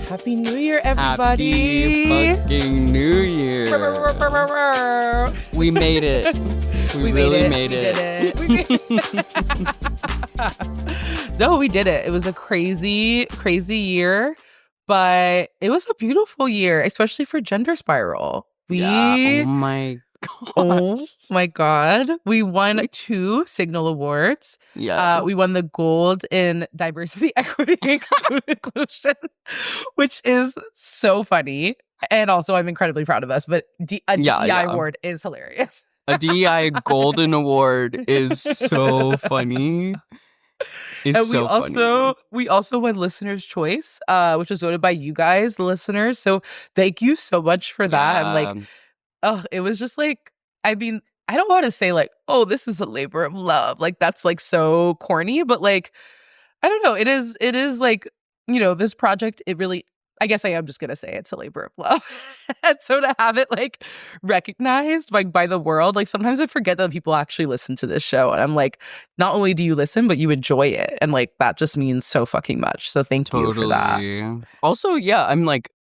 Happy New Year, everybody! Happy fucking New Year! We made it. We really made it. We did it. No, we did it. It was a crazy, crazy year, but it was a beautiful year, especially for Gender Spiral. Oh my god! Oh my god! We won 2 Signal Awards. Yeah, we won the gold in diversity, equity, and inclusion, which is so funny. And also, I'm incredibly proud of us. But a DEI award is hilarious. A DEI Golden Award is so funny. And we also won Listener's Choice, which was voted by you guys, the listeners. So thank you so much for that. Yeah. And it was just like, I mean, I don't want to say like, oh, this is a labor of love. Like that's like so corny, but like, I don't know. It is like, you know, this project, it really, I guess I am just going to say it's a labor of love. And so to have it like recognized like by the world, like sometimes I forget that people actually listen to this show. And I'm like, not only do you listen, but you enjoy it. And like, that just means so fucking much. So thank you for that. Also, yeah, I'm like,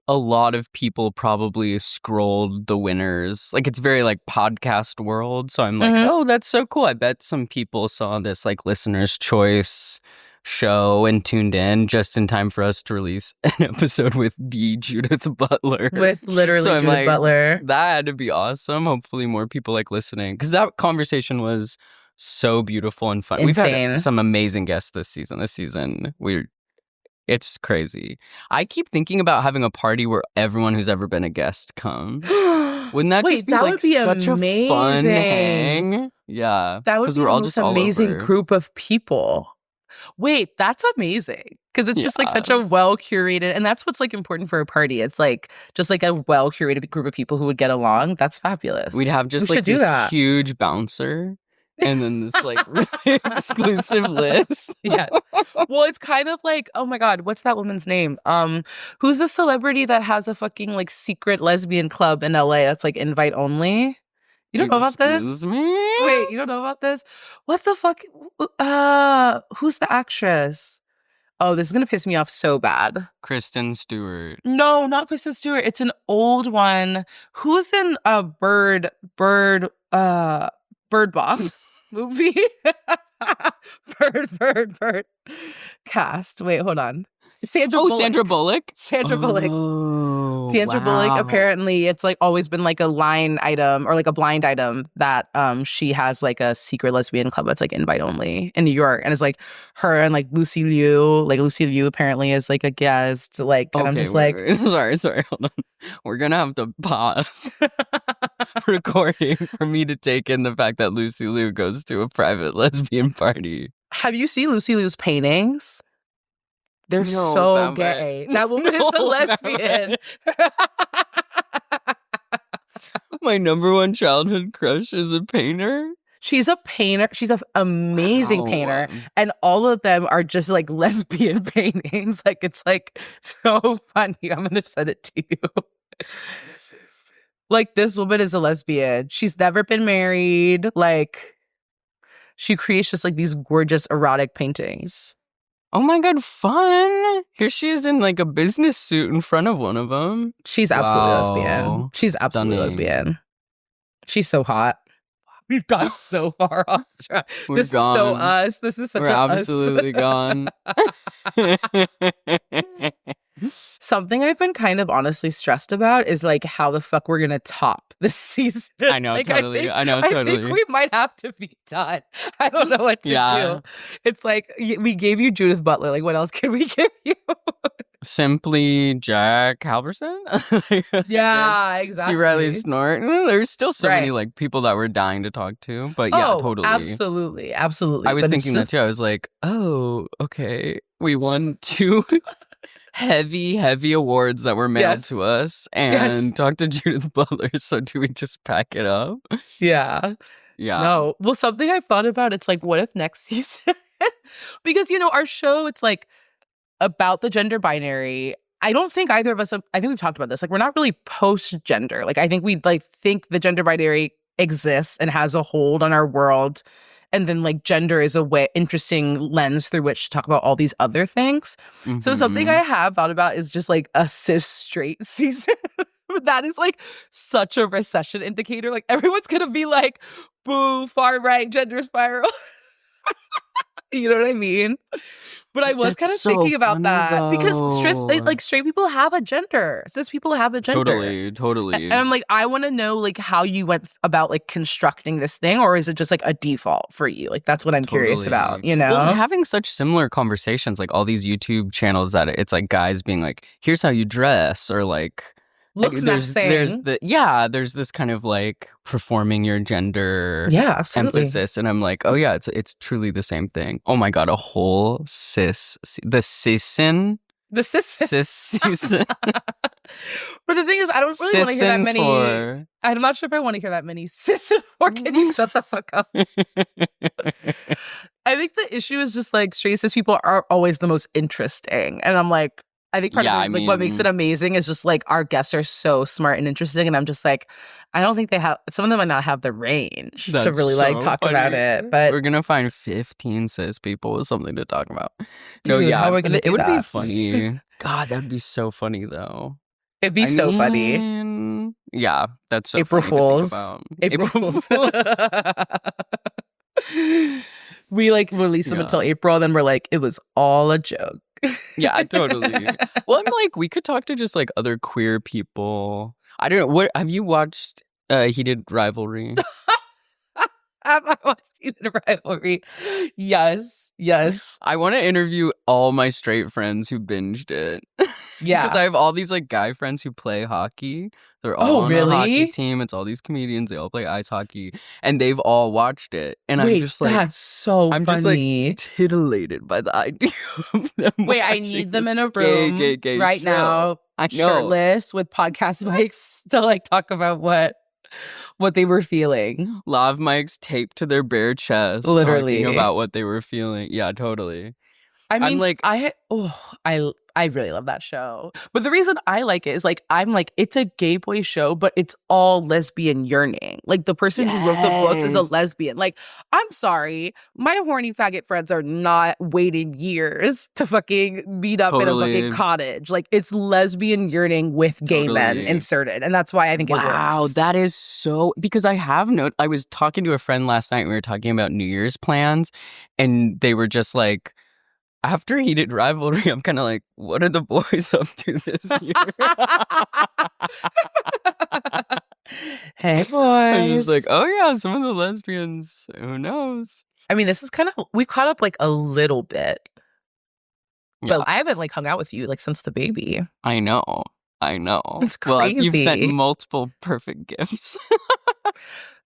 a lot of people probably scrolled the winners. Like, it's very like podcast world. So I'm like, oh, that's so cool. I bet some people saw this like Listener's Choice show and tuned in just in time for us to release an episode with the Judith Butler. With literally Judith Butler. That had to be awesome. Hopefully more people like listening. Because that conversation was so beautiful and fun. Insane. We've had some amazing guests this season. It's crazy. I keep thinking about having a party where everyone who's ever been a guest comes. Wouldn't that just be that like would be such amazing. a fun hang? Yeah. That would be we're all the just most all amazing over. group of people. Wait, that's amazing. Because it's just like such a well-curated, and that's what's like important for a party. It's like just like a well-curated group of people who would get along. That's fabulous. We'd have just like this huge bouncer. And then this like really exclusive list. Yes. Well, it's kind of like, oh my God, what's that woman's name? Who's the celebrity that has a fucking like secret lesbian club in LA that's like invite only? You don't know about this? Excuse me? Wait, you don't know about this? What the fuck? Who's the actress? Oh, this is gonna piss me off so bad. Kristen Stewart. No, not Kristen Stewart. It's an old one. Who's in a Bird Box movie? Bird. Cast. Wait, hold on. Sandra Bullock. Sandra Bullock? Sandra Bullock, apparently, it's like always been like a line item or like a blind item that she has like a secret lesbian club that's like invite only in New York. And it's like her and like Lucy Liu. Like Lucy Liu apparently is like a guest. Like, and I'm just wait. Sorry, hold on. We're gonna have to pause recording for me to take in the fact that Lucy Liu goes to a private lesbian party. Have you seen Lucy Liu's paintings? They're so gay. That woman is a lesbian. My number one childhood crush is a painter. She's a painter. She's an amazing painter. And all of them are just like lesbian paintings. Like, it's like so funny. I'm going to send it to you. Like, this woman is a lesbian. She's never been married. Like, she creates just like these gorgeous erotic paintings. Oh my God, fun. Here she is in like a business suit in front of one of them. She's absolutely lesbian. She's absolutely lesbian. She's so hot. We've gone so far off track. This gone. Is so us. This is such We're absolutely gone. Something I've been kind of honestly stressed about is like how the fuck we're gonna top this season. I know, like, totally. I think we might have to be done. I don't know what to do. It's like we gave you Judith Butler. Like, what else can we give you? Simply Jack Halverson? Yeah, exactly. C. Riley Snort. There's still so many like people that we're dying to talk to. But yeah, totally. Absolutely. I was thinking that too. I was like, oh, okay. We won 2 heavy awards that were mailed to us and talked to Judith Butler. So do we just pack it up? Yeah. No. Well, something I've thought about, it's like, what if next season? Because, you know, our show, it's like about the gender binary. I don't think either of us, I think we've talked about this. Like, we're not really post-gender. Like, I think we like think the gender binary exists and has a hold on our world and then like gender is a way interesting lens through which to talk about all these other things. So something I have thought about is just like a cis straight season. That is like such a recession indicator. Like everyone's gonna be like, boo, far right gender spiral. You know what I mean? But I was kind of thinking about that because straight people have a gender. Cis people have a gender. Totally. And I'm like, I want to know like how you went about like constructing this thing, or is it just like a default for you? Like that's what I'm curious about, you know? Well, we're having such similar conversations, like all these YouTube channels that it's like guys being like, here's how you dress, or like looks there's this kind of like performing your gender emphasis, and I'm like, oh yeah, it's truly the same thing. Oh my god, a whole cis season. But the thing is, I don't really want to hear that many. I'm not sure if I want to hear that many cis and four. Can you shut the fuck up? I think the issue is just like straight cis people are always the most interesting, and I'm like, I think part of what makes it amazing is just like our guests are so smart and interesting, and I'm just like, I don't think they have. Some of them might not have the range to really like talk about it. But we're gonna find 15 cis people with something to talk about. Dude, how are we gonna do it would that? be funny. God, that'd be so funny though. It'd be so funny. Yeah, that's so April funny Fools. To think about. April Fools. We like release them until April, then we're like, it was all a joke. Yeah, totally. Well, I'm like, we could talk to just like other queer people. I don't know. What have you watched? Heated Rivalry. Have I watched Heated Rivalry? Yes. I want to interview all my straight friends who binged it. Yeah, because I have all these like guy friends who play hockey. They're all on a hockey team. It's all these comedians. They all play ice hockey, and they've all watched it. And I'm just like, that's so funny. I'm just like titillated by the idea of them. Wait, I need them in a room right now, shirtless with podcast mics to like talk about what they were feeling. Lav mics taped to their bare chest, literally talking about what they were feeling. Yeah, totally. I mean, like, I really love that show. But the reason I like it is like, I'm like, it's a gay boy show, but it's all lesbian yearning. Like the person who wrote the books is a lesbian. Like, I'm sorry, my horny faggot friends are not waiting years to fucking meet up in a fucking cottage. Like, it's lesbian yearning with gay men inserted. And that's why I think it works. Wow, that is so, because I was talking to a friend last night and we were talking about New Year's plans, and they were just like, after Heated Rivalry, I'm kind of like, what are the boys up to this year? Hey, boys. I'm just like, oh yeah, some of the lesbians, who knows? I mean, this is kind of, we've caught up like a little bit. But I haven't like hung out with you like since the baby. I know. It's crazy. Well, you've sent multiple perfect gifts.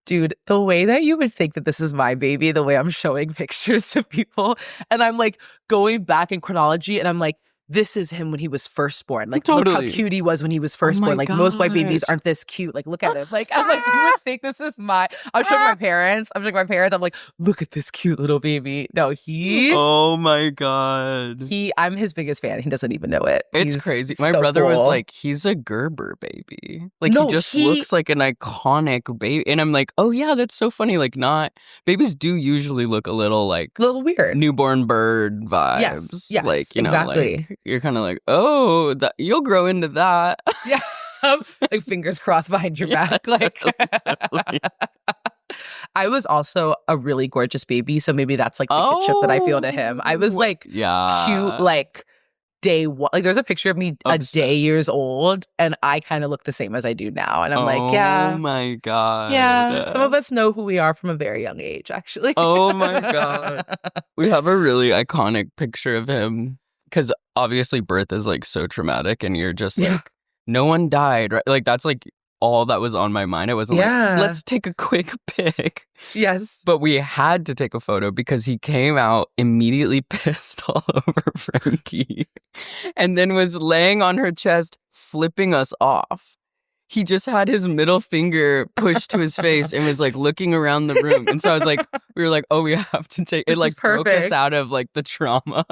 Dude, the way that you would think that this is my baby, the way I'm showing pictures to people, and I'm like going back in chronology, and I'm like, this is him when he was first born. Like, look how cute he was when he was first born. Like, most white babies aren't this cute. Like, look at him. Like, I'm like, you would think this is I'm showing my parents. I'm like, look at this cute little baby. No, oh my God. I'm his biggest fan. He doesn't even know it. It's crazy. My brother was like, he's a Gerber baby. Like, he just looks like an iconic baby. And I'm like, oh yeah, that's so funny. Like, babies do usually look a little weird. Newborn bird vibes. Yes, like, you know, exactly. Like, you're kind of like, oh, you'll grow into that. Yeah. Like fingers crossed behind your back. Like, totally. I was also a really gorgeous baby, so maybe that's like the kinship that I feel to him. I was like cute, like day one. Like there's a picture of me a day years old, and I kind of look the same as I do now. And I'm like, yeah. Oh my God. Yeah. Some of us know who we are from a very young age, actually. Oh my God. We have a really iconic picture of him. Because obviously birth is like so traumatic, and you're just like, no one died, right? Like that's like all that was on my mind. I wasn't like, let's take a quick pic. Yes. But we had to take a photo because he came out immediately pissed all over Frankie and then was laying on her chest, flipping us off. He just had his middle finger pushed to his face and was like looking around the room. And so I was like, we were like, oh, we have to take it. Like broke us out of like the trauma.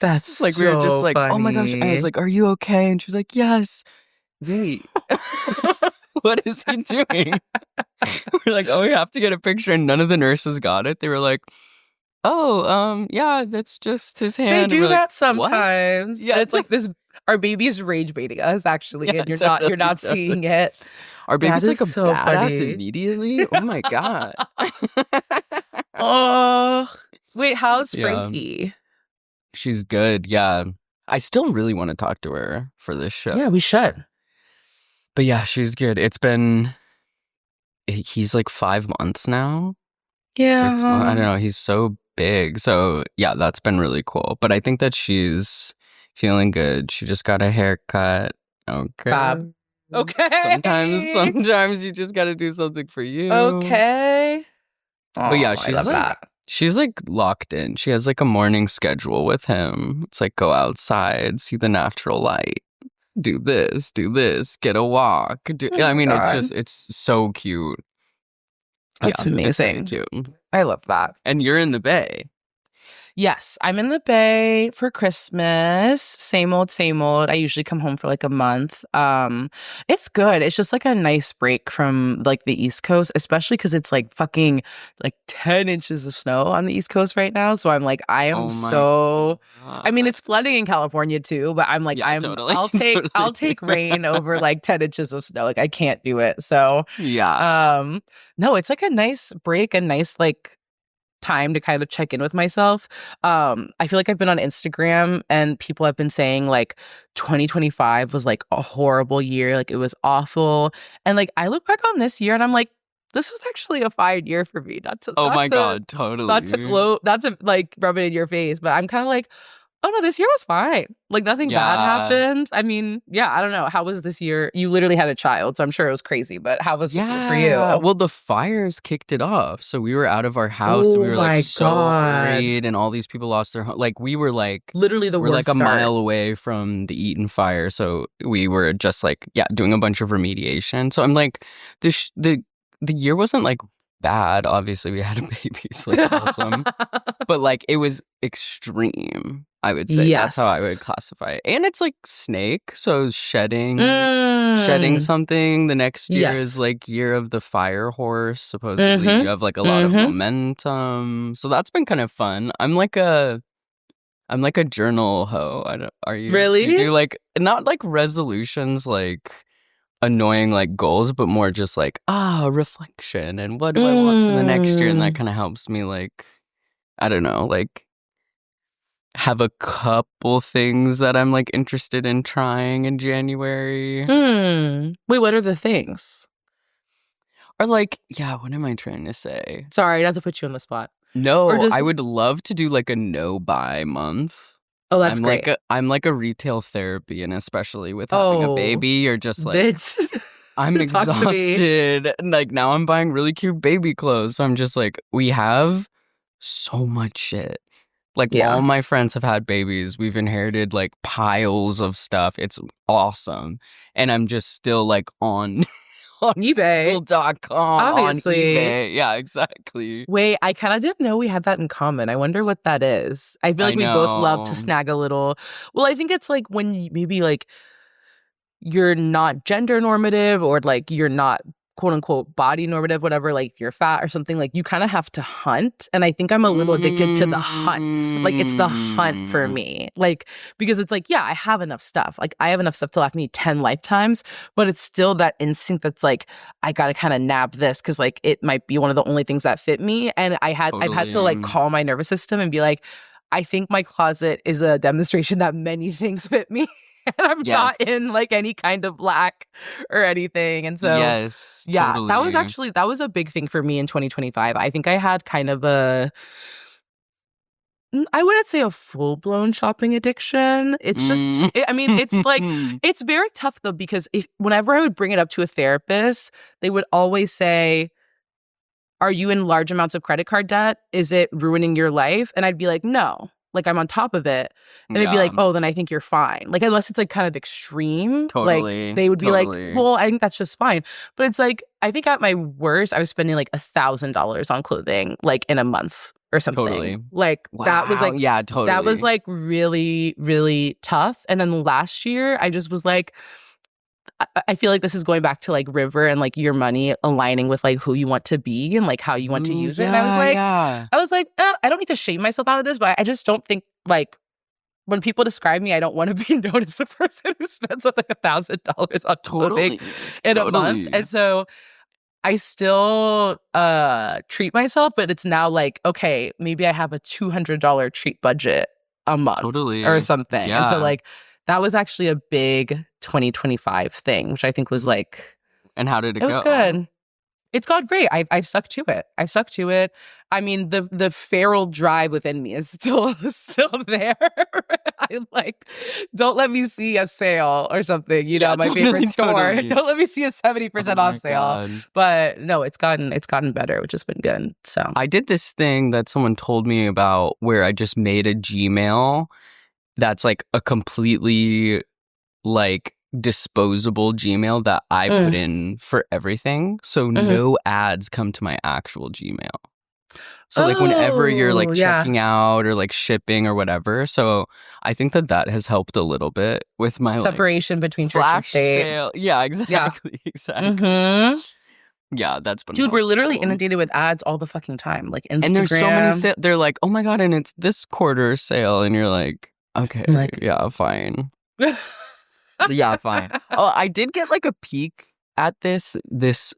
That's like, we were just like, funny. oh my gosh. I was like, are you okay? And she was like, yes. Z, what is he doing? We're like, oh, we have to get a picture, and none of the nurses got it. They were like, oh, yeah, that's just his hand. They And do we're like, that sometimes. Yeah, It's like this. Our baby is rage baiting us, actually, Yeah, and you're not totally. seeing it. Our That baby's like is a so badass funny. immediately. Oh my god. Oh, wait, how's Yeah, Frankie? she's good. Yeah, I still really want to talk to her for this show. Yeah, we should. But yeah, she's good. He's like 5 months now. 6 months. I don't know. He's so big. So yeah, that's been really cool. But I think that she's feeling good. She just got a haircut. Okay. Fab. Okay. Sometimes you just got to do something for you. Okay. But yeah, I love that. she's like locked in. She has like a morning schedule with him. It's like go outside, see the natural light, do this, get a walk. I mean, it's so cute. That's amazing. It's really cute. I love that. And you're in the Bay. Yes, I'm in the Bay for Christmas. Same old, same old. I usually come home for like a month. It's good. It's just like a nice break from like the East Coast, especially because it's like fucking like 10 inches of snow on the East Coast right now. So I'm like, I am I mean, it's flooding in California too, but I'm like, totally. I'll take rain over like 10 inches of snow. Like I can't do it. So yeah. No, it's like a nice break, a nice like time to kind of check in with myself. I feel like I've been on Instagram and people have been saying like 2025 was like a horrible year, like it was awful. And like I look back on this year and I'm like, this was actually a fine year for me. God, totally. Not to like rub it in your face, but I'm kind of like, oh no, this year was fine. Like nothing bad happened. I mean, yeah, I don't know. How was this year? You literally had a child, so I'm sure it was crazy, but how was this year for you? Well, the fires kicked it off. So we were out of our house and we were like so worried, and all these people lost their home. Like we were like literally we're like a mile away from the Eaton fire. So we were just like, doing a bunch of remediation. So I'm like, the year wasn't like bad. Obviously we had babies, like awesome. But like it was extreme, I would say. Yes. That's how I would classify it. And it's like snake, so shedding something. The next year is like year of the fire horse. Supposedly you have like a lot of momentum. So that's been kind of fun. I'm like a journal hoe. Are you really? Do you do like not like resolutions like annoying like goals, but more just like reflection and what do I want for the next year, and that kind of helps me like, I don't know, like have a couple things that I'm like interested in trying in January. Wait, what are the things? Or like, what am I trying to say? Sorry, not to put you on the spot. No, I would love to do like a no buy month. Oh, that's great. I'm like a retail therapy, and especially with having a baby, you're just like, bitch. I'm exhausted. Like now I'm buying really cute baby clothes. So I'm just like, we have so much shit. Like all my friends have had babies. We've inherited like piles of stuff. It's awesome. And I'm just still like on eBay. .com. Obviously. On eBay. Yeah, exactly. Wait, I kind of didn't know we had that in common. I wonder what that is. I feel like we both love to snag a little. Well, I think it's like when maybe like you're not gender normative or like you're not quote unquote body normative, whatever, like you're fat or something, like you kind of have to hunt. And I think I'm a little addicted to the hunt. Like it's the hunt for me. Like, because it's like, I have enough stuff. Like I have enough stuff to last me 10 lifetimes, but it's still that instinct that's like, I got to kind of nab this because like it might be one of the only things that fit me. And I've had to like call my nervous system and be like, I think my closet is a demonstration that many things fit me. And I'm not in like any kind of lack or anything. And so, totally. That was a big thing for me in 2025. I think I had kind of I wouldn't say a full-blown shopping addiction. It's just, it's like, it's very tough though, because whenever I would bring it up to a therapist, they would always say, are you in large amounts of credit card debt? Is it ruining your life? And I'd be like, no. Like I'm on top of it. And they'd be like, oh, then I think you're fine. Like unless it's like kind of extreme. Totally. Like they would be like, well, I think that's just fine. But it's like, I think at my worst, I was spending like $1,000 on clothing like in a month or something. Totally. Like that was like, totally. That was like really, really tough. And then last year I just was like, I feel like this is going back to like River and like your money aligning with like who you want to be and like how you want to use it. And I was like, I don't need to shame myself out of this, but I just don't think like when people describe me, I don't want to be known as the person who spends like $1,000 on clothing in a month. And so I still treat myself, but it's now like, okay, maybe I have a $200 treat budget a month or something. And so like that was actually a big 2025 thing, which I think was like, and how did it go? It was good. It's gone great. I've stuck to it. I've stuck to it. I mean, the feral drive within me is still there. I'm like, don't let me see a sale or something. You know, my favorite store. Don't let me see a 70% off sale. God. But no, it's gotten better, which has been good. So I did this thing that someone told me about where I just made a Gmail that's like a completely like disposable Gmail that I put in for everything. So no ads come to my actual Gmail. So like whenever you're like checking out or like shipping or whatever. So I think that has helped a little bit with my separation between church and state. Sale. Yeah, exactly. Exactly. Yeah, that's been dude, we're literally inundated with ads all the fucking time. Like Instagram. And there's so many they're like, oh my God, and it's this quarter sale. And you're like, okay, yeah, fine. Yeah, fine. Oh, I did get like a peek at this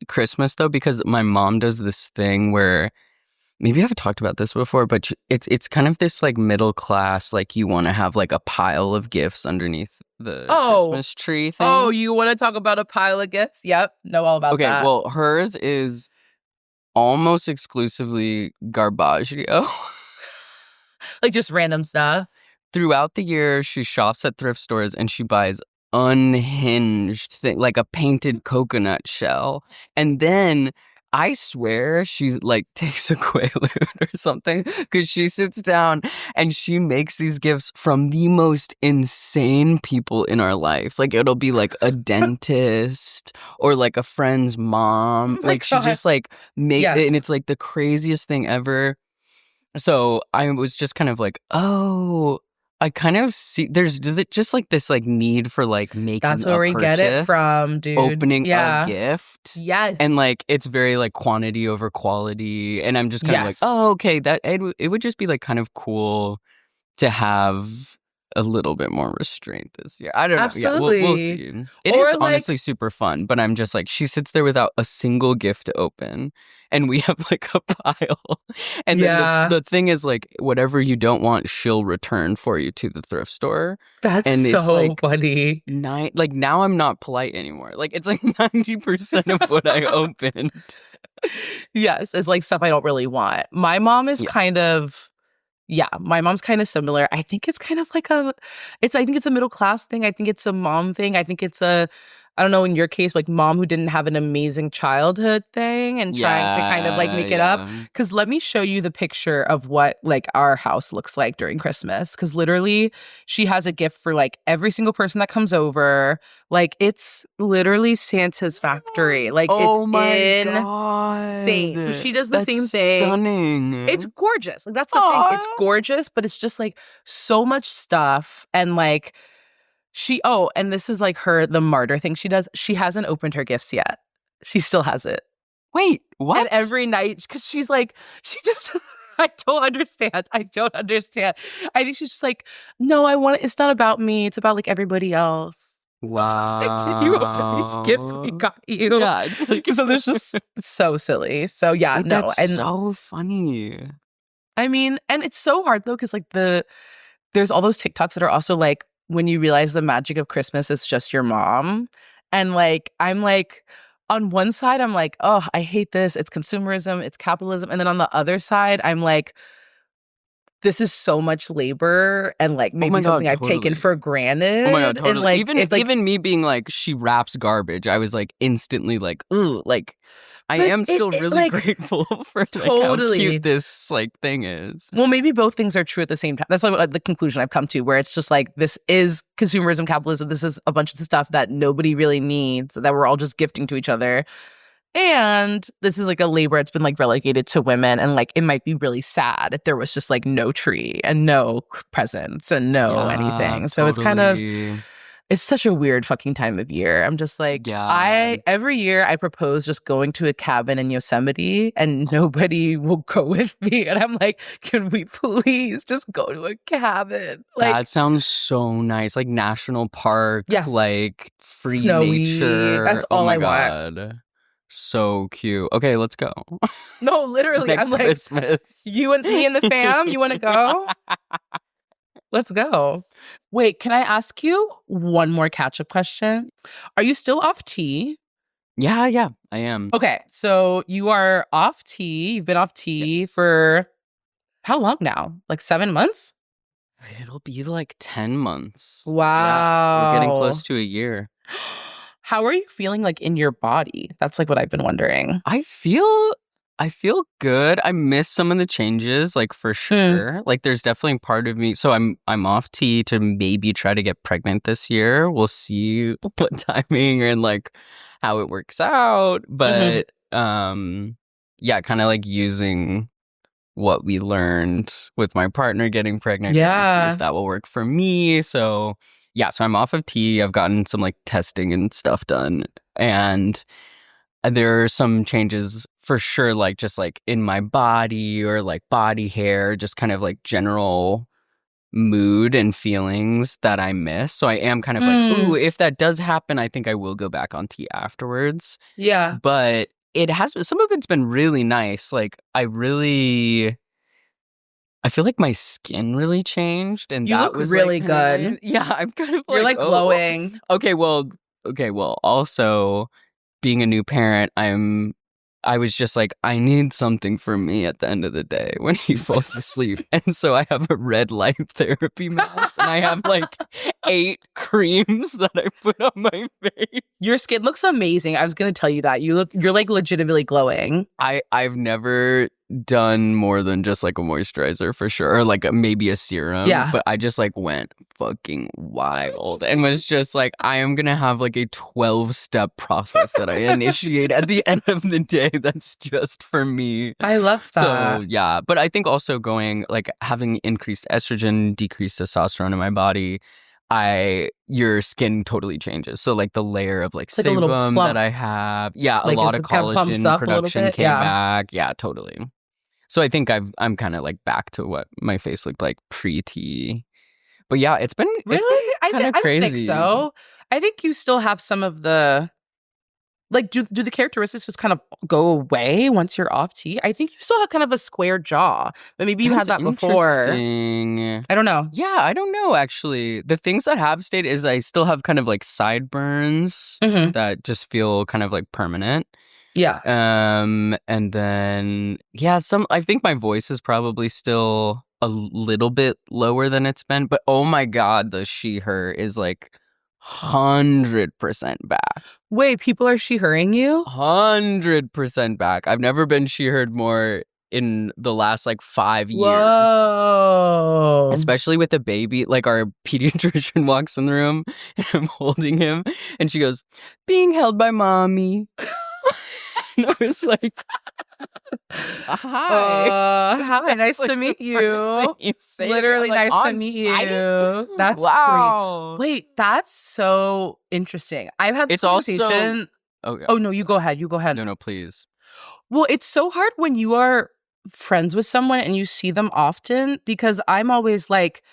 Christmas though, because my mom does this thing where maybe I've talked about this before, but it's kind of this like middle class, like you want to have like a pile of gifts underneath the Christmas tree thing. Oh, you want to talk about a pile of gifts? Yep, know all about that. Okay, well, hers is almost exclusively garbaggio. Like just random stuff. Throughout the year, she shops at thrift stores and she buys unhinged thing, like a painted coconut shell. And then I swear she like takes a Quaalude or something, because she sits down and she makes these gifts from the most insane people in our life. Like it'll be like a dentist or like a friend's mom. Like she just like make it, and it's like the craziest thing ever. So I was just kind of like, oh, I kind of see there's just like this like need for like making that's where we get it from, dude. Opening a gift. Yes. And like it's very like quantity over quality. And I'm just kind of like, oh, okay, that it would just be like kind of cool to have a little bit more restraint this year. I don't know. Absolutely. Yeah, we'll see. It is honestly super fun, but I'm just like, she sits there without a single gift to open, and we have like a pile. And then the thing is like, whatever you don't want, she'll return for you to the thrift store. That's and so it's like funny. Like now I'm not polite anymore. Like it's like 90% of what I opened. Yes, it's like stuff I don't really want. My mom is kind of... Yeah, my mom's kind of similar. I think it's kind of like I think it's a middle class thing. I think it's a mom thing. I think it's I don't know, in your case, like mom who didn't have an amazing childhood thing and trying to kind of like make it up. Because let me show you the picture of what like our house looks like during Christmas. Because literally she has a gift for like every single person that comes over. Like it's literally Santa's factory. Like it's insane. So she does the same thing. Stunning. It's gorgeous. Like that's the thing. It's gorgeous, but it's just like so much stuff. And like and this is like the martyr thing she does. She hasn't opened her gifts yet. She still has it. Wait, what? And every night, because she's like, she just, I don't understand. I think she's just like, no, it's not about me. It's about like everybody else. Wow. Like, can you open these gifts we got you? Yeah, it's like, so there's just so silly. So yeah, wait, no. That's so funny. I mean, and it's so hard though, because like there's all those TikToks that are also like, when you realize the magic of Christmas is just your mom. And like, I'm like, on one side, I'm like, oh, I hate this. It's consumerism, it's capitalism. And then on the other side, I'm like, this is so much labor and like maybe something I've taken for granted. Oh my God, totally. And like, even me being like, she wraps garbage, I was like instantly like, ooh, like I am still really like, grateful for like, how cute this like thing is. Well, maybe both things are true at the same time. That's like the conclusion I've come to, where it's just like, this is consumerism, capitalism. This is a bunch of stuff that nobody really needs, that we're all just gifting to each other. And this is like a labor that's been like relegated to women. And like, it might be really sad if there was just like no tree and no presents and no anything. So it's kind of, It's such a weird fucking time of year. I'm just like, Yeah. every year I propose just going to a cabin in Yosemite and nobody will go with me. And I'm like, can we please just go to a cabin? Like, That sounds so nice. Like national park, yes, like free snowy. nature. That's Oh all my I want. God. So cute. Okay, let's go. No, literally, Next I'm like, Christmas. you and me and the fam, you want to go? Let's go. Wait, can I ask you one more catch-up question? Are you still off tea? Yeah, I am. Okay, so you are off tea. You've been off tea Yes. for how long now? Like 7 months? It'll be like 10 months. Wow. Yeah, we're getting close to a year. How are you feeling like in your body? That's like what I've been wondering. I feel good. I miss some of the changes, like for sure. Like there's definitely part of me. So I'm off tea to maybe try to get pregnant this year. We'll see what timing and like how it works out. But yeah, kind of like using what we learned with my partner getting pregnant. Yeah. See if that will work for me. So yeah, so I'm off of tea. I've gotten some like testing and stuff done. And there are some changes for sure, like just like in my body or like body hair, just kind of like general mood and feelings that I miss. So I am kind of like, ooh, if that does happen, I think I will go back on tea afterwards. Yeah. But it has, some of it's been really nice. Like I feel like my skin really changed, and you that look was really like, good. Yeah, I'm kind of You're like glowing. Okay, well, also being a new parent, I was just like, I need something for me at the end of the day when he falls asleep. And so I have a red light therapy mask and I have like 8 creams that I put on my face. Your skin looks amazing. I was going to tell you that. You're like legitimately glowing. I've never done more than just like a moisturizer for sure, or like maybe a serum. Yeah. But I just like went fucking wild and was just like, I am gonna have like a 12-step process that I initiate at the end of the day that's just for me. I love that. So yeah, but I think also going like having increased estrogen, decreased testosterone in my body, your skin totally changes. So like the layer of like sebum that I have, yeah, like, a lot of collagen production came back. Yeah, totally. So I think I'm kind of like back to what my face looked like pre-tea. But yeah, it's been really kind of crazy. I think so. I think you still have some of the like do the characteristics just kind of go away once you're off tea? I think you still have kind of a square jaw, but maybe you had that before. Interesting. I don't know. Yeah, I don't know actually. The things that have stayed is I still have kind of like sideburns that just feel kind of like permanent. Yeah. And then I think my voice is probably still a little bit lower than it's been, but oh my God, the she/her is like 100% back. Wait, people are she/herring you? 100% back. I've never been she/heard more in the last like 5 years. Whoa. Especially with a baby. Like our pediatrician walks in the room and I'm holding him and she goes, "Being held by mommy." And I was like, hi, nice to meet you. Literally nice to meet you. That's wow. Great. Wait, that's so interesting. I've had this conversation. Oh no, you go ahead. No, please. Well, it's so hard when you are friends with someone and you see them often, because I'm always like,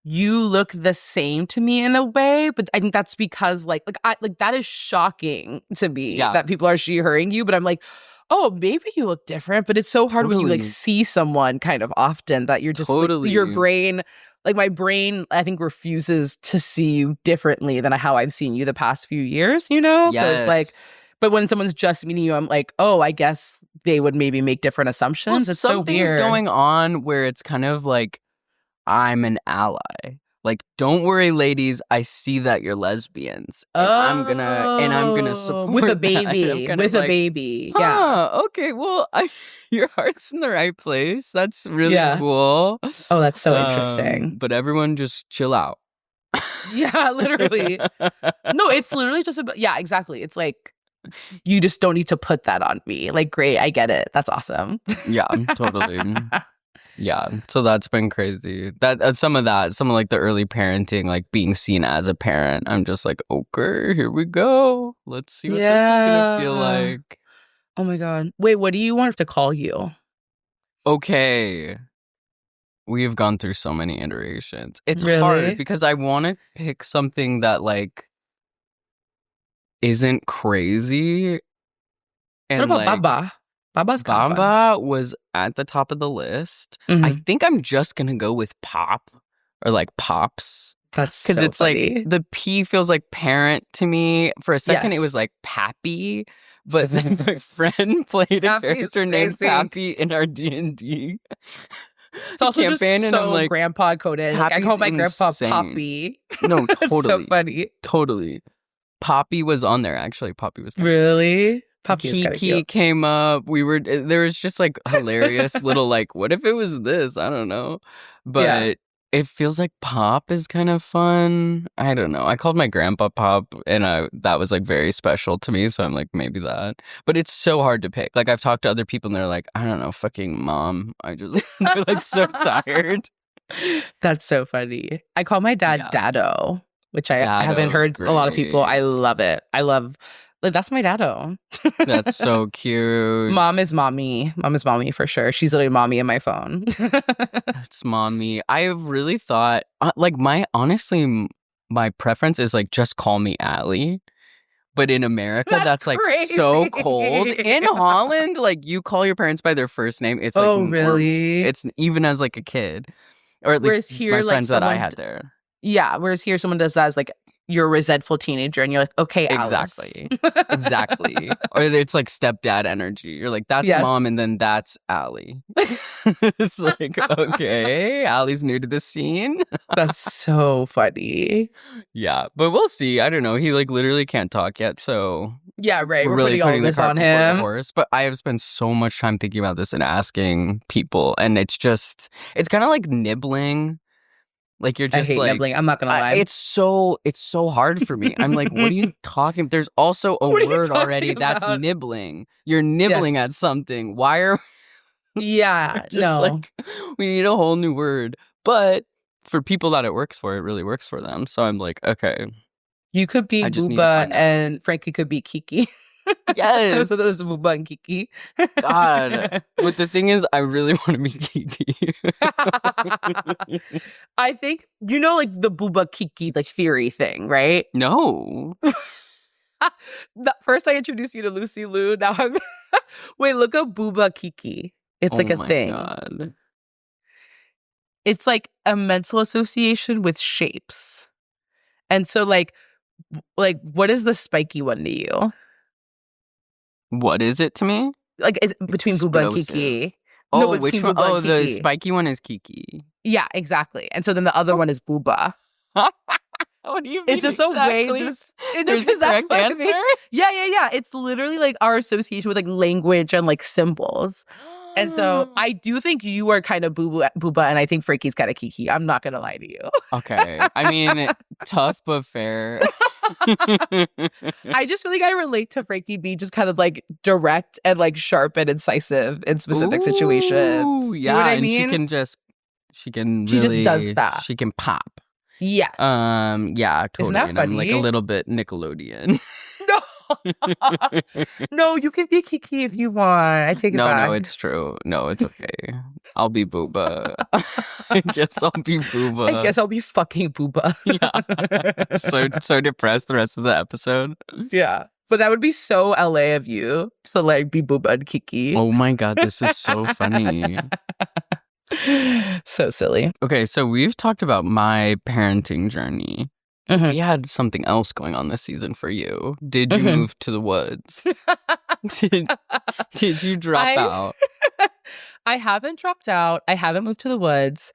you look the same to me in a way, but I think that's because like that is shocking to me that people are she/herring you, but I'm like, oh, maybe you look different, but it's so hard when you like see someone kind of often that you're just like, your brain, like my brain, I think refuses to see you differently than how I've seen you the past few years, you know? Yes. So it's like, but when someone's just meeting you, I'm like, oh, I guess they would maybe make different assumptions. Well, it's so weird. Something's going on where it's kind of like, I'm an ally. Like, don't worry, ladies. I see that you're lesbians, and I'm gonna support with a baby, baby. Yeah. Okay. Well, your heart's in the right place. That's really cool. Oh, that's so interesting. But everyone, just chill out. Yeah, literally. No, it's literally just about. Yeah, exactly. It's like, you just don't need to put that on me. Like, great, I get it. That's awesome. Yeah, totally. Yeah, so that's been crazy. Some of like the early parenting, like being seen as a parent. I'm just like, okay, here we go. Let's see what this is gonna feel Yeah. like. Oh my God. Wait, what do you want to call you? Okay, we have gone through so many iterations. It's hard Really? because I want to pick something that like isn't crazy What and about like Baba? Baba's kind of fun. Bamba was at the top of the list. I Hmm. think I'm just gonna go with Pop or like Pops. That's Because so it's like funny. the P feels like parent to me. For a second, it Yes. was like Pappy, but then my friend played a Happy is character named crazy. Pappy in our D&D It's also just campaign, and I'm so like, grandpa coded. Like I call Pappy's my grandpa insane. Poppy. No, It's so totally, funny. totally. Poppy was on there actually. Poppy was kind of Really? Poppy is kind of Kiki cute. came up. There was just like hilarious little like, what if it was this? I don't know. Yeah. But it feels like Pop is kind of fun. I don't know. I called my grandpa Pop and that was like very special to me. So I'm like, maybe that. But it's so hard to pick. Like I've talked to other people and they're like, I don't know, fucking mom. I just they're like so tired. That's so funny. I call my dad Yeah. Dado, which I haven't Dado's heard a lot of people. I great. love it. I love, like, that's my Dado. That's so cute. Mom is mommy. Mom is mommy for sure. She's literally mommy in my phone. That's mommy. I really thought, like, my preference is like just call me Allie. But in America, that's like so cold. In Holland, like you call your parents by their first name. It's like Oh, normal. really? It's even as like a kid, or at Whereas least here, my like friends that I someone, had there. yeah. Whereas here, someone does that as like you're a resentful teenager, and you're like, okay, Alice. Exactly. Or it's like stepdad energy. You're like, that's mom, Yes. and then that's Allie. It's like, okay, Allie's new to the scene. That's so funny. Yeah, but we'll see. I don't know. He like literally can't talk yet, so Yeah, right. we're We're really putting all putting the this cart on before the him. horse. But I have spent so much time thinking about this and asking people, and it's kind of like nibbling. Like you're I just hate like, nibbling. I'm not gonna lie. it's so hard for me. I'm like, what are you talking? There's also a What are you word talking already that's about? nibbling. You're nibbling Yes. at something. Why are Yeah, just no. like we need a whole new word? But for people that it works for, it really works for them. So I'm like, okay, You could be I just need to Booba find that word. and Frankie could be Kiki. Yes. So there's Booba and Kiki. God. But the thing is, I really want to be Kiki. I think, you know, like the Booba Kiki like theory thing, right? No. First I introduced you to Lucy Liu. Now I'm wait, look up Booba Kiki. It's Oh like a my thing. God. It's like a mental association with shapes. And so like what is the spiky one to you? What is it to me? Like it's between Booba and Explosive. Kiki. No, Oh, but which between one? Booba Oh, and the Kiki. spiky one is Kiki. Yeah, exactly. And so then the other one is Booba. What do you mean It's just a way exactly? just There's a because that's correct what it answer? makes. Yeah. It's literally like our association with like language and like symbols. And so I do think you are kind of Booba, and I think Frankie's kind of Kiki. I'm not gonna lie to you. Okay. I mean, tough but fair. I just feel like I relate to Frankie being just kind of like direct and like sharp and incisive in specific situations. Do you know what Yeah, I and mean? she can She just does really that. she can pop. Yes. Yeah, Isn't totally. that And I'm like a funny? little bit Nickelodeon. No. No, you can be Kiki if you want. I take it back. No, it's true. No, it's okay. I'll be Booba. I guess I'll be Booba. I guess I'll be fucking Booba. Yeah. So depressed the rest of the episode. Yeah. But that would be so LA of you to like be Booba and Kiki. Oh my God, this is so funny. So silly. Okay, so we've talked about my parenting journey. Mhm. We had something else going on this season for you. Did you Mhm. move to the woods? Did you drop out? I haven't dropped out. I haven't moved to the woods.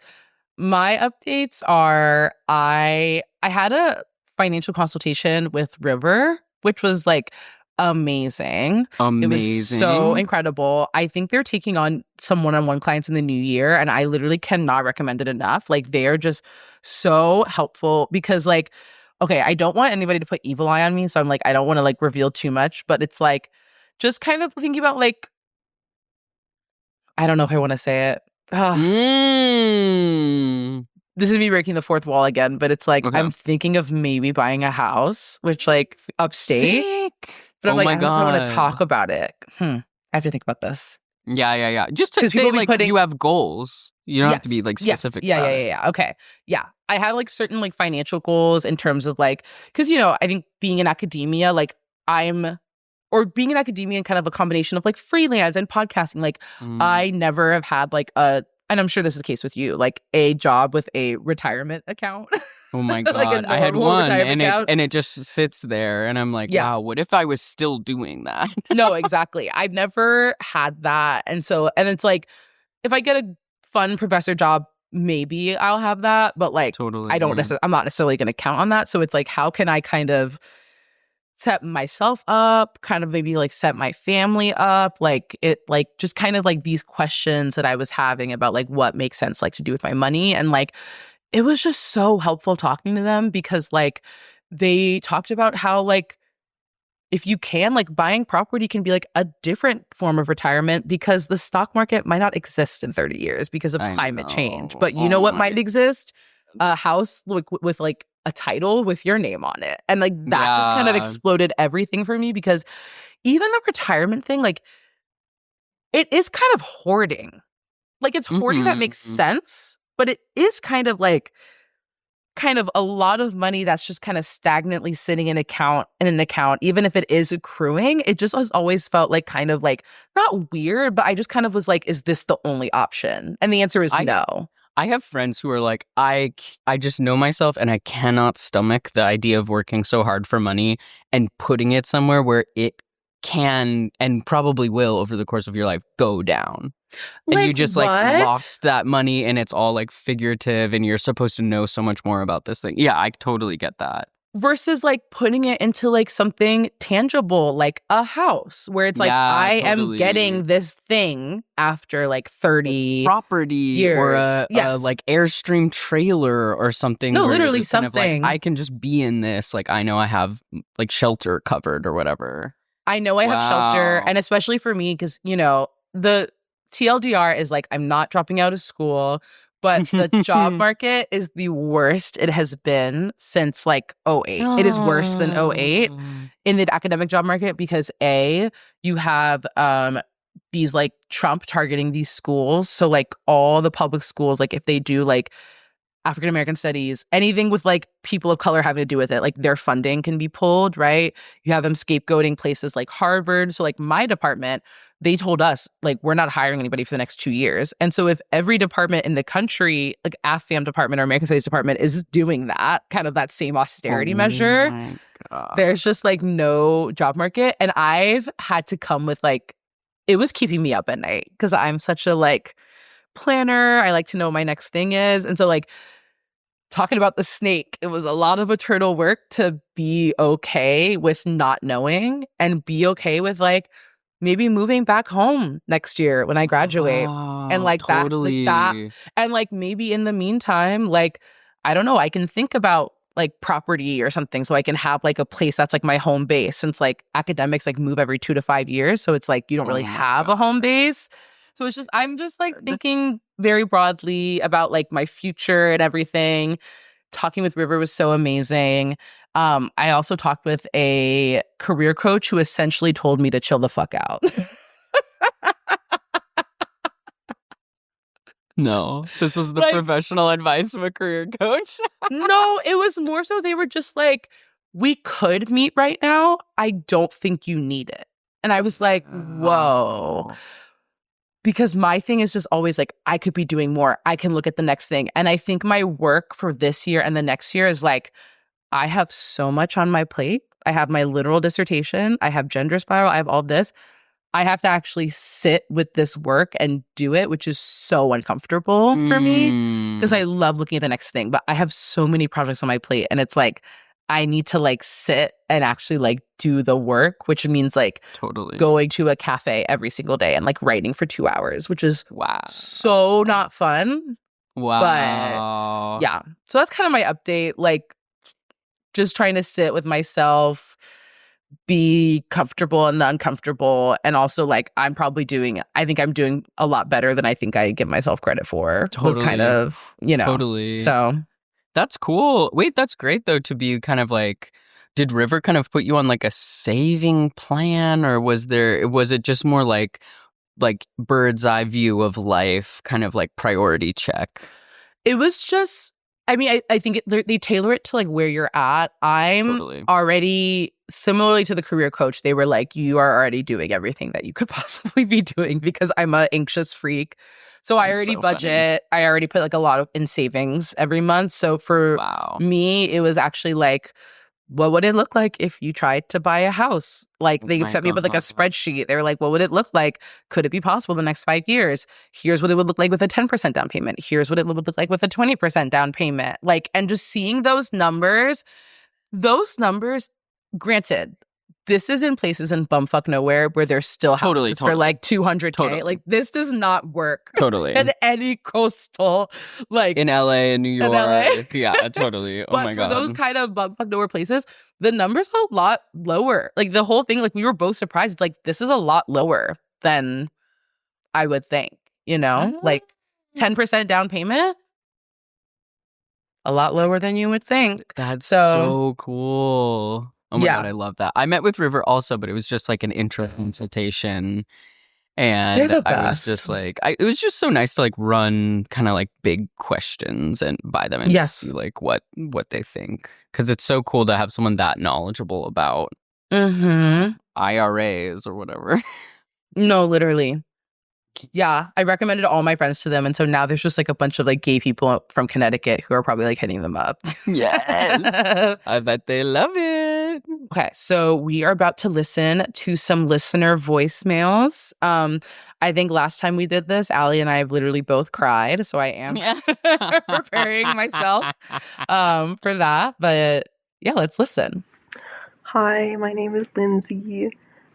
My updates are I had a financial consultation with River, which was like amazing. It was so incredible. I think they're taking on some one-on-one clients in the new year, and I literally cannot recommend it enough. Like they are just so helpful because like, okay, I don't want anybody to put evil eye on me, so I'm like, I don't want to like reveal too much, but it's like just kind of thinking about like, I don't know if I want to say it. Mm. This is me breaking the fourth wall again, but it's like Okay. I'm thinking of maybe buying a house, which like upstate. Sick. But I'm Oh like, my I don't know if I want to God. talk about it. I have to think about this. Yeah. Just to Because people say, be like, putting you have goals. You don't have to be, like, yes, specific about it. yeah. Okay. Yeah. I have like certain like financial goals in terms of like, because, you know, I think being in academia, like or being in academia and kind of a combination of like freelance and podcasting, like Mm. I never have had like and I'm sure this is the case with you, like a job with a retirement account, Oh my like a God. I had normal one retirement account. and it just sits there and I'm like, Yeah. wow, what if I was still doing that? No, exactly. I've never had that. And it's like, if I get a fun professor job, maybe I'll have that. But like, Totally. I'm not necessarily going to count on that. So it's like, how can I kind of set myself up, kind of maybe like set my family up, like it, like just kind of like these questions that I was having about like what makes sense, like to do with my money. And like, it was just so helpful talking to them because like they talked about how like, if you can, like buying property can be like a different form of retirement because the stock market might not exist in 30 years because of I climate change. know. But you Oh know what my. might exist? A house with like a title with your name on it. And like that just kind of Yeah. exploded everything for me because even the retirement thing, like it is kind of hoarding. Like it's hoarding that makes Mm-hmm. sense, but it is kind of a lot of money that's just kind of stagnantly sitting in an account, even if it is accruing. It just has always felt like kind of like not weird, but I just kind of was like, is this the only option? And the answer is I no. I have friends who are like, I just know myself and I cannot stomach the idea of working so hard for money and putting it somewhere where it can and probably will over the course of your life go down. And you Like just like what? lost that money and it's all like figurative and you're supposed to know so much more about this thing. Yeah, I totally get that. Versus like putting it into like something tangible, like a house, where it's like Yeah, I am totally. getting this thing after like A 30 property or years. a Yes. like Airstream trailer or something No, where you're literally just kind of like, something. I can just be in this. Like, I know I have like shelter covered or whatever. I know I have shelter, Wow. and especially for me, because, you know, the TLDR is like, I'm not dropping out of school, but the job market is the worst it has been since like '08. It is worse than '08 in the academic job market because you have these like Trump targeting these schools. So like all the public schools, like if they do like African American studies, anything with like people of color having to do with it, like their funding can be pulled, right? You have them scapegoating places like Harvard. So, like my department, they told us, like, we're not hiring anybody for the next 2 years. And so, if every department in the country, like AFAM department or American Studies department, is doing that, kind of that same Oh austerity measure, my God. there's just like no job market. And I've had to come with like, it was keeping me up at night because I'm such a like planner. I like to know what my next thing is. And so, like, talking about the snake, it was a lot of eternal work to be okay with not knowing and be okay with like maybe moving back home next year when I graduate. And Wow, like that. totally. And like maybe in the meantime, like, I don't know, I can think about like property or something so I can have like a place that's like my home base since like academics like move every 2 to 5 years. So it's like you don't Oh really my have a home God. base. So it's just, I'm just like thinking very broadly about like my future and everything. Talking with River was so amazing. I also talked with a career coach who essentially told me to chill the fuck out. No, this was the Like, professional advice of a career coach. no, it was more so they were just like, we could meet right now. I don't think you need it. And I was like, whoa. Oh. Because my thing is just always like, I could be doing more. I can look at the next thing. And I think my work for this year and the next year is like, I have so much on my plate. I have my literal dissertation. I have gender spiral. I have all this. I have to actually sit with this work and do it, which is so uncomfortable for me because I love looking at the next thing. But I have so many projects on my plate and it's like, I need to like sit and actually like do the work, which means like Totally. going to a cafe every single day and like writing for 2 hours, which is Wow. so not fun. Wow. But yeah, so that's kind of my update. Like just trying to sit with myself, be comfortable in the uncomfortable. And also, like, I think I'm doing a lot better than I think I give myself credit for. Was kind Totally. of, Totally. So That's cool. Wait, that's great though to be kind of like, did River kind of put you on like a saving plan, or was it just more like bird's eye view of life, kind of like priority check? it was just, I mean, I think they tailor it to like where you're at. I'm Totally. already, similarly to the career coach, they were like, you are already doing everything that you could possibly be doing, because I'm an anxious freak. So I already budget. I already put like a lot in savings every month. So for me, it was actually like, what would it look like if you tried to buy a house? Like, they sent me with like a spreadsheet. They were like, what would it look like? Could it be possible the next 5 years? Here's what it would look like with a 10% down payment. Here's what it would look like with a 20% down payment. Like, and just seeing those numbers, granted, this is in places in bumfuck nowhere where there's still houses for like 200K. Totally. Like, this does not work in any coastal, like in LA and New York. Yeah, totally. Oh my God. But for those kind of bumfuck nowhere places, the number's a lot lower. Like, the whole thing, like, we were both surprised. It's like, this is a lot lower than I would think, like 10% down payment. A lot lower than you would think. That's so cool. Oh my God, I love that. I met with River also, but it was just like an intro consultation. And they're the best. I was just like, it was just so nice to like run kind of like big questions and by them and see like what they think. Because it's so cool to have someone that knowledgeable about IRAs or whatever. No, literally. Yeah, I recommended all my friends to them. And so now there's just like a bunch of like gay people from Connecticut who are probably like hitting them up. Yes. I bet they love it. Okay, so we are about to listen to some listener voicemails. I think last time we did this, Allie and I have literally both cried. So I am preparing myself for that. But yeah, let's listen. Hi, my name is Lindsay.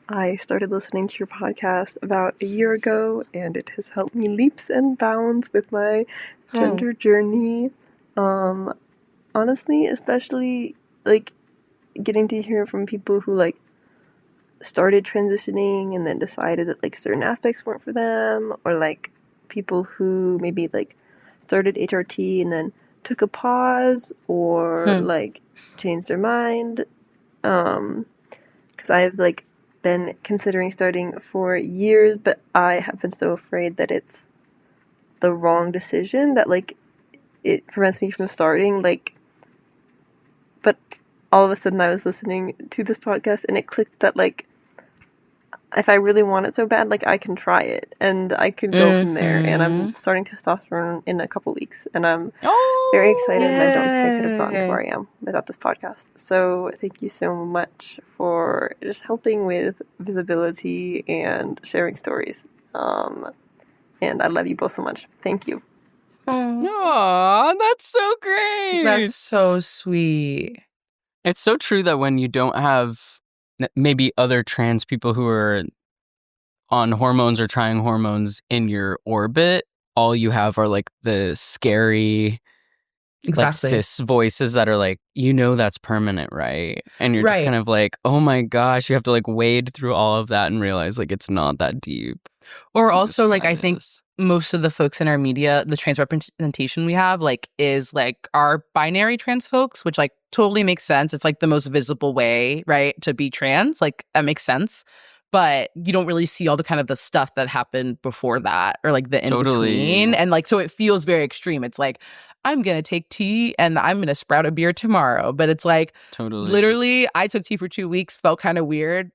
I started listening to your podcast about a year ago, and it has helped me leaps and bounds with my gender journey. Honestly, especially like getting to hear from people who like started transitioning and then decided that like certain aspects weren't for them, or like people who maybe like started HRT and then took a pause or like changed their mind. Because I've like been considering starting for years, but I have been so afraid that it's the wrong decision that like it prevents me from starting. Like, but all of a sudden I was listening to this podcast and it clicked that like if I really want it so bad, like I can try it and I could go from there. And I'm starting testosterone in a couple weeks, and I'm very excited. And I don't think I could have gotten to where I am without this podcast. So thank you so much for just helping with visibility and sharing stories. And I love you both so much. Thank you. Aw, that's so great. That's so sweet. It's so true that when you don't have maybe other trans people who are on hormones or trying hormones in your orbit, all you have are like the scary like cis voices that are like, that's permanent, right? And you're just kind of like, oh my gosh, you have to like wade through all of that and realize like it's not that deep. Or also like, I think most of the folks in our media, the trans representation we have like is like our binary trans folks, which like totally makes sense. It's like the most visible way, right, to be trans. Like, that makes sense. But you don't really see all the kind of the stuff that happened before that, or like the in-between. And like, so it feels very extreme. It's like, I'm going to take tea and I'm going to sprout a beer tomorrow. But it's like, literally, I took tea for 2 weeks, felt kind of weird,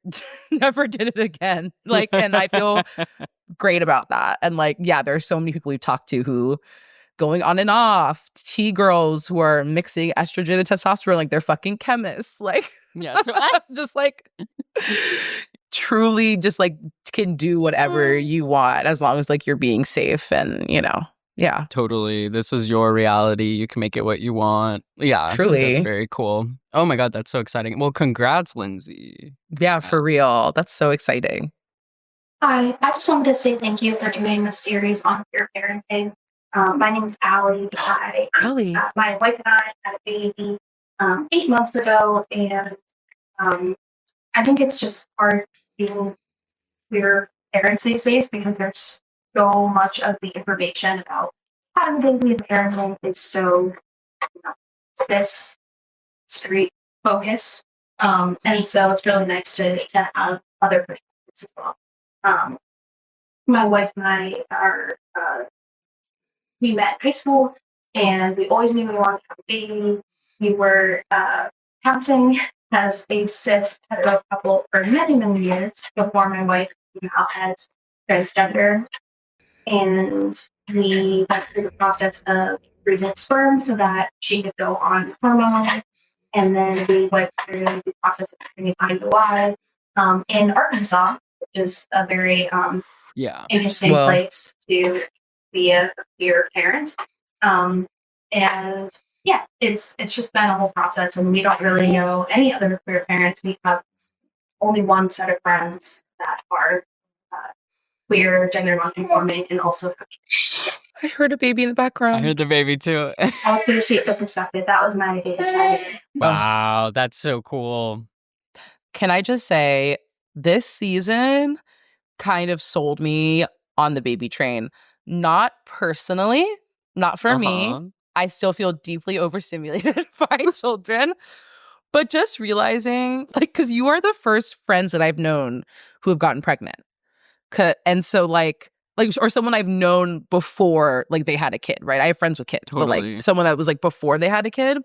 never did it again. Like, and I feel great about that. And like, yeah, there are so many people we've talked to who going on and off, tea girls who are mixing estrogen and testosterone, like they're fucking chemists. Like, yeah, so just like truly just like can do whatever you want as long as like you're being safe and yeah, totally, this is your reality, you can make it what you want. Yeah, truly, that's very cool. Oh my God, that's so exciting. Well, congrats, Lindsay. Yeah, for real, that's so exciting. Hi, I just wanted to say thank you for doing this series on queer parenting. My name is Allie. Allie. My wife and I had a baby 8 months ago, and I think it's just hard being queer parents these days because there's so much of the information about having a baby and parenting is so cis street focus. And so it's really nice to have other perspectives as well. My wife and I are we met in high school, and we always knew we wanted to have a baby. We were counting as a cis hetero couple for many, many years before my wife came out as transgender. And we went through the process of freezing sperm so that she could go on hormones. And then we went through the process of having IUI in Arkansas, which is a very interesting place to be a queer parent. And yeah, it's just been a whole process, and we don't really know any other queer parents. We have only one set of friends that are queer, gender non-conforming, and also. I heard a baby in the background. I heard the baby too. I appreciate the perspective. That was my baby. Wow, that's so cool. Can I just say, this season kind of sold me on the baby train. Not personally, not for me. I still feel deeply overstimulated by children. But just realizing, like, because you are the first friends that I've known who have gotten pregnant. And so, like, or someone I've known before, like, they had a kid, right? I have friends with kids, but, like, someone that was, like, before they had a kid.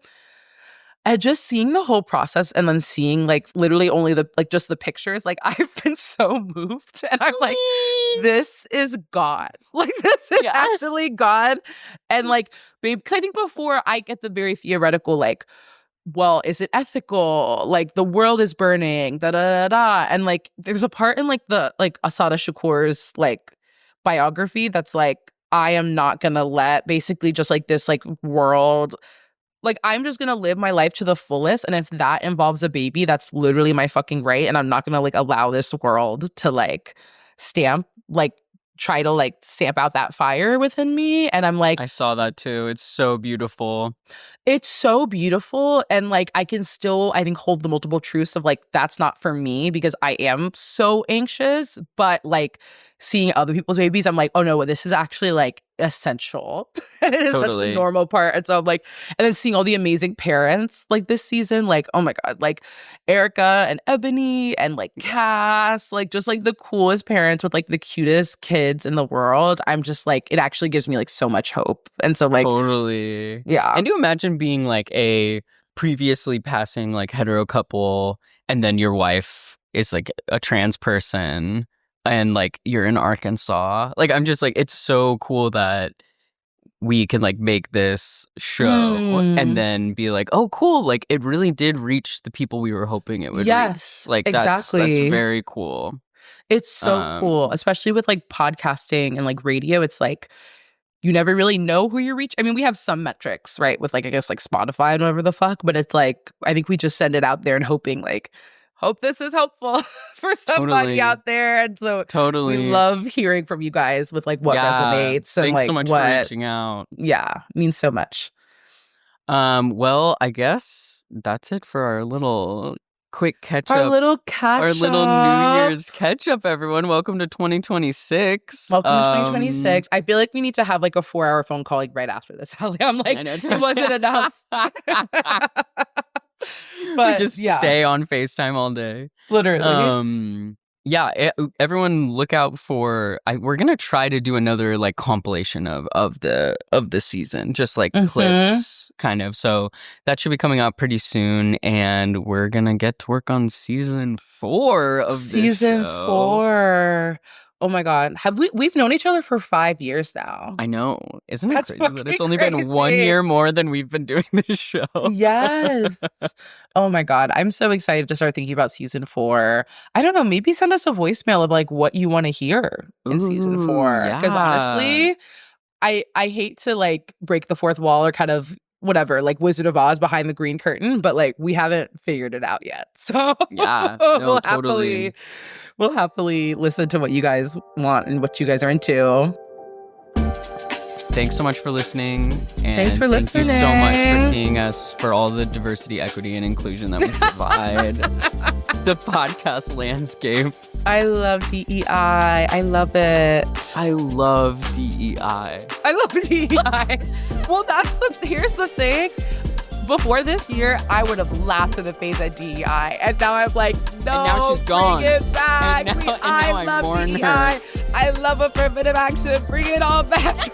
And just seeing the whole process and then seeing, like, literally only the, like, just the pictures, like, I've been so moved. And I'm like, this is God. Like, this is actually God. And, like, babe, because I think before I get the very theoretical, like, well, is it ethical? Like, the world is burning, da da da da. And, like, there's a part in, like, the, like, Asada Shakur's, like, biography that's like, I am not gonna let basically just, like, this, like, world, like, I'm just gonna live my life to the fullest. And if that involves a baby, that's literally my fucking right. And I'm not gonna, like, allow this world to, like, try to, like, stamp out that fire within me. And I'm like, I saw that too. It's so beautiful. It's so beautiful. And, like, I can still, I think, hold the multiple truths of, like, that's not for me because I am so anxious. But, like, seeing other people's babies, I'm like, oh no, this is actually, like, essential. And it is such a normal part. And so I'm like, and then seeing all the amazing parents, like, this season, like, oh my God, like Erica and Ebony and, like, Cass, like, just, like, the coolest parents with, like, the cutest kids in the world. I'm just like, it actually gives me, like, so much hope. And so, like, yeah. And you imagine being, like, a previously passing, like, hetero couple, and then your wife is, like, a trans person, and, like, you're in Arkansas. Like, I'm just like, it's so cool that we can, like, make this show and then be like, oh, cool. Like, it really did reach the people we were hoping it would reach. Like, exactly. That's very cool. It's so cool, especially with, like, podcasting and, like, radio. It's like, you never really know who you're reaching. I mean, we have some metrics, right? With, like, I guess, like, Spotify and whatever the fuck. But it's like, I think we just send it out there and hoping, like, hope this is helpful for somebody out there. And so we love hearing from you guys with, like, what resonates. And, thanks like, so much for reaching out. Yeah, means so much. Well, I guess that's it for our little quick catch up. Our little New Year's catch up, everyone. Welcome to 2026. Welcome to 2026. I feel like we need to have, like, a 4-hour phone call, like, right after this. I'm like, it wasn't enough. But we just stay on FaceTime all day. Literally. Everyone look out for, we're gonna try to do another, like, compilation of the season, just, like, clips kind of, so that should be coming out pretty soon, and we're gonna get to work on season 4 of season 4. Oh my God. We've known each other for 5 years now. I know. Isn't it crazy that it's only been 1 year more than we've been doing this show? Yes. Oh my God. I'm so excited to start thinking about season 4. I don't know, maybe send us a voicemail of, like, what you want to hear in season 4. Because honestly, I hate to, like, break the fourth wall or kind of whatever, like, Wizard of Oz behind the green curtain, but, like, we haven't figured it out yet. So we'll happily listen to what you guys want and what you guys are into. Thanks so much for listening. And Thanks for listening. Thank you so much for seeing us, for all the diversity, equity, and inclusion that we provide. The podcast landscape. I love DEI. I love it. I love DEI. I love DEI. Well, here's the thing. Before this year, I would have laughed in the face at DEI. And now I'm like, no, and now she's gone. Bring it back. And now I love DEI. her. I love affirmative action. Bring it all back.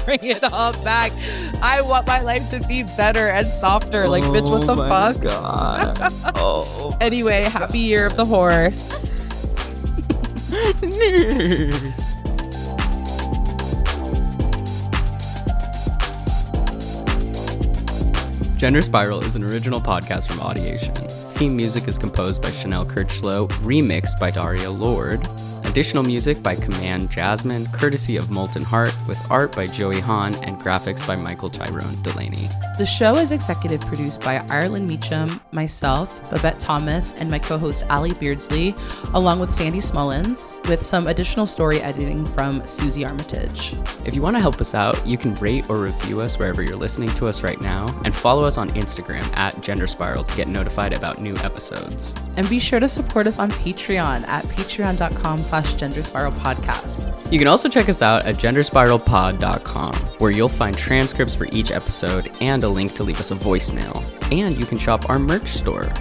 Bring it all back. I want my life to be better and softer. Like, bitch, what the fuck? God. Oh. Anyway, happy year of the horse. Gender Spiral is an original podcast from Audiation. Theme music is composed by Chanel Kirchlow, remixed by Daria Lord. Additional music by Command Jasmine, courtesy of Molten Heart, with art by Joey Hahn and graphics by Michael Tyrone Delaney. The show is executive produced by Ireland Meacham, myself, Babette Thomas, and my co-host Ali Beardsley, along with Sandy Smullins, with some additional story editing from Susie Armitage. If you want to help us out, you can rate or review us wherever you're listening to us right now, and follow us on Instagram at Gender Spiral to get notified about new episodes. And be sure to support us on Patreon at patreon.com/genderspiralpodcast. You can also check us out at genderspiralpod.com, where you'll find transcripts for each episode and a link to leave us a voicemail. And you can shop our merch store.